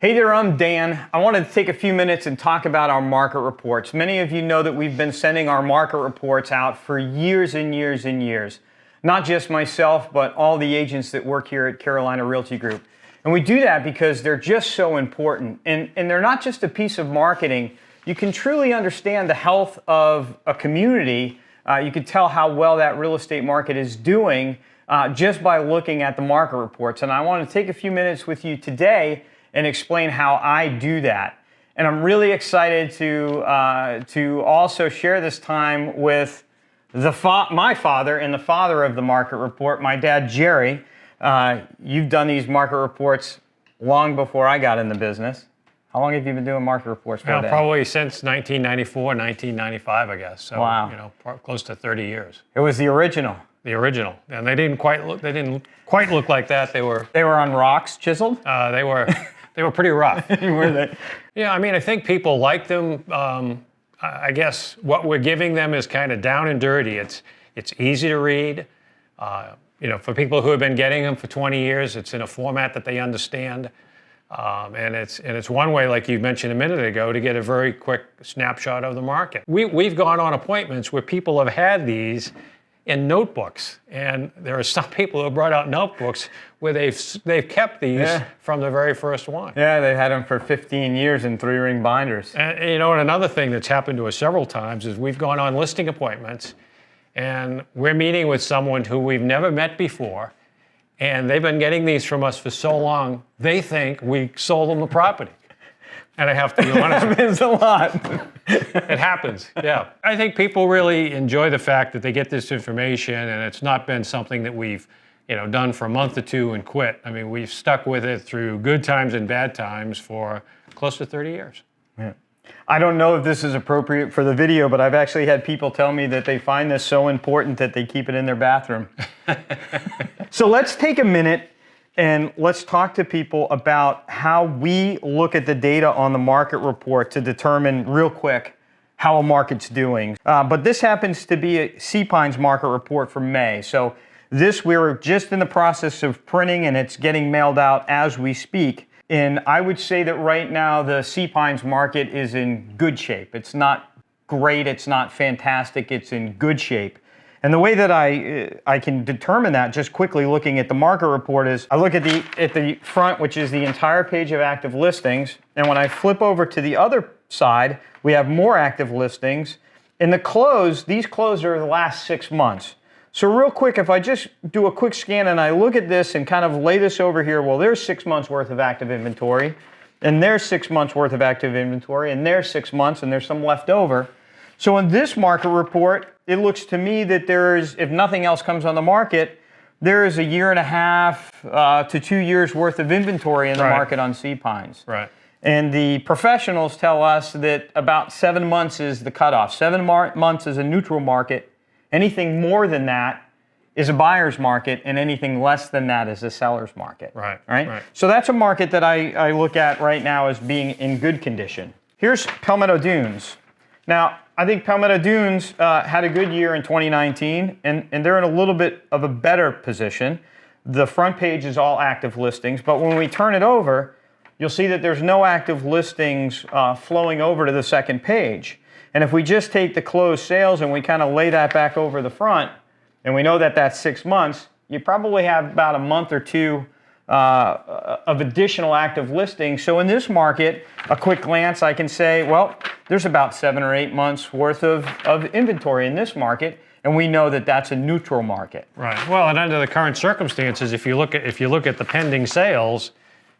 Hey there, I'm Dan. I wanted to take a few minutes and talk about our market reports. Many of you know that we've been sending our market reports out for years and years and years. Not just myself, but all the agents that work here at Carolina Realty Group. And we do that because they're just so important. And they're not just a piece of marketing. You can truly understand the health of a community. You can tell how well that real estate market is doing just by looking at the market reports. And I want to take a few minutes with you today and explain how I do that. And I'm really excited to also share this time with my father and the father of the market report, my dad, Jerry. You've done these market reports long before I got in the business. How long have you been doing market reports for? Probably since 1994, 1995, I guess. So, wow. Close to 30 years. It was the original. The original, and they didn't quite look like that. They were on rocks, chiseled. They were pretty rough. Were they? Yeah, I think people like them. I guess what we're giving them is kind of down and dirty. It's easy to read. For people who have been getting them for 20 years, it's in a format that they understand. And it's one way, like you mentioned a minute ago, to get a very quick snapshot of the market. We've gone on appointments where people have had these in notebooks, and there are some people who have brought out notebooks where they've kept these from the very first one. Yeah, they've had them for 15 years in 3-ring binders. And another thing that's happened to us several times is we've gone on listing appointments, and we're meeting with someone who we've never met before, and they've been getting these from us for so long, they think we sold them the property. And I have to be honest. It happens a lot. It happens, yeah. I think people really enjoy the fact that they get this information, and it's not been something that we've done for a month or two and quit. We've stuck with it through good times and bad times for close to 30 years. Yeah. I don't know if this is appropriate for the video, but I've actually had people tell me that they find this so important that they keep it in their bathroom. So let's take a minute and let's talk to people about how we look at the data on the market report to determine real quick how a market's doing. But this happens to be a C-Pines market report for May. So we're just in the process of printing, and it's getting mailed out as we speak. And I would say that right now the C-Pines market is in good shape. It's not great, it's not fantastic, it's in good shape. And the way that I can determine that, just quickly looking at the market report, is I look at the front, which is the entire page of active listings, and when I flip over to the other side, we have more active listings. And these closed are the last 6 months. So real quick, if I just do a quick scan and I look at this and kind of lay this over here, well, there's 6 months worth of active inventory, and there's 6 months worth of active inventory, and there's 6 months, and there's some left over. So in this market report, it looks to me that if nothing else comes on the market, there is 1.5 to 2 years worth of inventory in the market on C-Pines. Right. And the professionals tell us that about 7 months is the cutoff. 7 months is a neutral market. Anything more than that is a buyer's market, and anything less than that is a seller's market. Right. So that's a market that I look at right now as being in good condition. Here's Palmetto Dunes. Now, I think Palmetto Dunes had a good year in 2019, and they're in a little bit of a better position. The front page is all active listings, but when we turn it over, you'll see that there's no active listings flowing over to the second page. And if we just take the closed sales and we kind of lay that back over the front, and we know that that's 6 months, you probably have about a month or two of additional active listings. So in this market, a quick glance, I can say, well, there's about 7 or 8 months worth of inventory in this market, and we know that that's a neutral market. Right. Well, and under the current circumstances, if you look at the pending sales,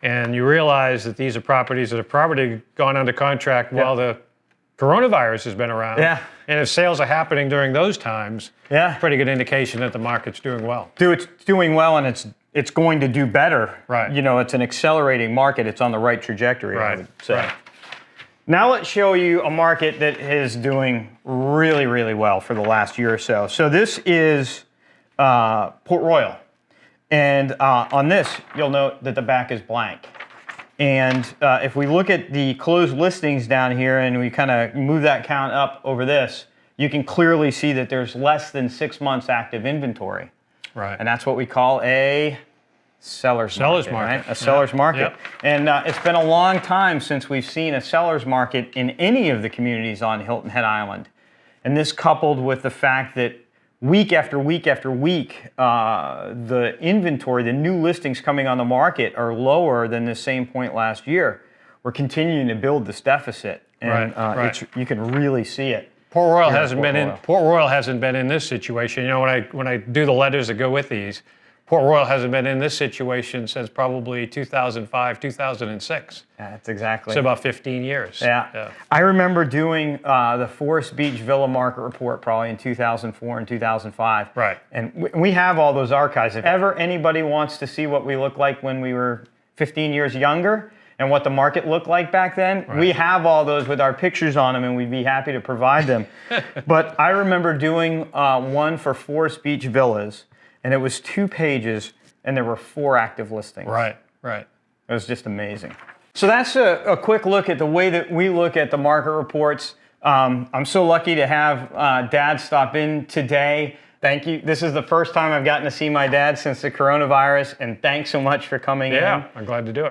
and you realize that these are properties that have probably gone under contract while the coronavirus has been around. Yeah. And if sales are happening during those times, pretty good indication that the market's doing well. It's doing well, and it's going to do better. Right. It's an accelerating market. It's on the right trajectory, I would say. Right. Now let's show you a market that is doing really, really well for the last year or so. So this is Port Royal. And on this, you'll note that the back is blank. And if we look at the closed listings down here and we kind of move that count up over this, you can clearly see that there's less than 6 months active inventory. Right. And that's what we call a Seller's market. market. Right? A seller's market. Yep. And it's been a long time since we've seen a seller's market in any of the communities on Hilton Head Island. And this coupled with the fact that week after week after week, the inventory, the new listings coming on the market are lower than the same point last year. We're continuing to build this deficit. And Right. you can really see it. Port Royal here in hasn't Port been Royal. in. Port Royal hasn't been in this situation. You know, when I do the letters that go with these, Port Royal hasn't been in this situation since probably 2005, 2006. Yeah, that's exactly. So about 15 years. Yeah. I remember doing the Forest Beach Villa Market Report probably in 2004 and 2005. Right. And we have all those archives. If ever anybody wants to see what we looked like when we were 15 years younger and what the market looked like back then, we have all those with our pictures on them, and we'd be happy to provide them. But I remember doing one for Forest Beach Villas, and it was 2 pages, and there were 4 active listings. Right. It was just amazing. So that's a quick look at the way that we look at the market reports. I'm so lucky to have Dad stop in today. Thank you. This is the first time I've gotten to see my dad since the coronavirus, and thanks so much for coming in. Yeah, I'm glad to do it.